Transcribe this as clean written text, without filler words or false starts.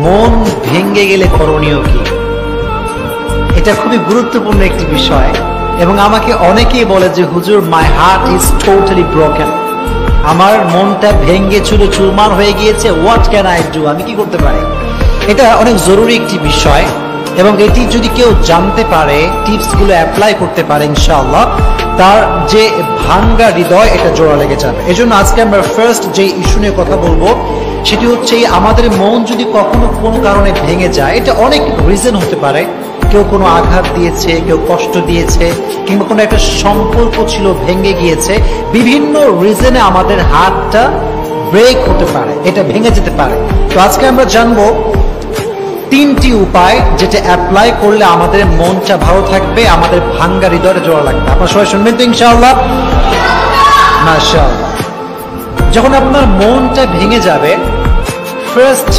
মন ভেঙে গেলে করণীয় কি? এটা খুবই গুরুত্বপূর্ণ একটি বিষয় এবং আমাকে অনেকেই বলে যে হুজুর, my heart is totally broken, আমার মনটা ভেঙে চুরে চুরমার হয়ে গিয়েছে, হোয়াট ক্যান আই ডু, আমি কি করতে পারি? এটা অনেক জরুরি একটি বিষয় এবং এটি যদি কেউ জানতে পারে, টিপসগুলো অ্যাপ্লাই করতে পারে, ইনশাআল্লাহ তার যে ভাঙ্গা হৃদয় এটা জোড়া লেগে যাবে। এজন্য আজকে আমরা ফার্স্ট যে ইস্যু নিয়ে কথা বলবো সেটি হচ্ছে আমাদের মন যদি কখনো কোনো কারণে ভেঙে যায়, এটা অনেক রিজন হতে পারে। কেউ কোনো আঘাত দিয়েছে, কেউ কষ্ট দিয়েছে, কিংবা কোনো একটা সম্পর্ক ছিল ভেঙে গিয়েছে, বিভিন্ন রিজনে আমাদের হার্টটা ব্রেক হতে পারে, এটা ভেঙে যেতে পারে। তো আজকে আমরা জানবো 3টি উপায় যেটা অ্যাপ্লাই করলে আমাদের মনটা ভালো থাকবে, আমাদের ভাঙ্গা হৃদয়টা জোড়া লাগবে। আপনারা সবাই শুনবেন তো ইনশাআল্লাহ? মাশাআল্লাহ। যখন আপনার মনটা ভেঙে যাবে, ফার্স্ট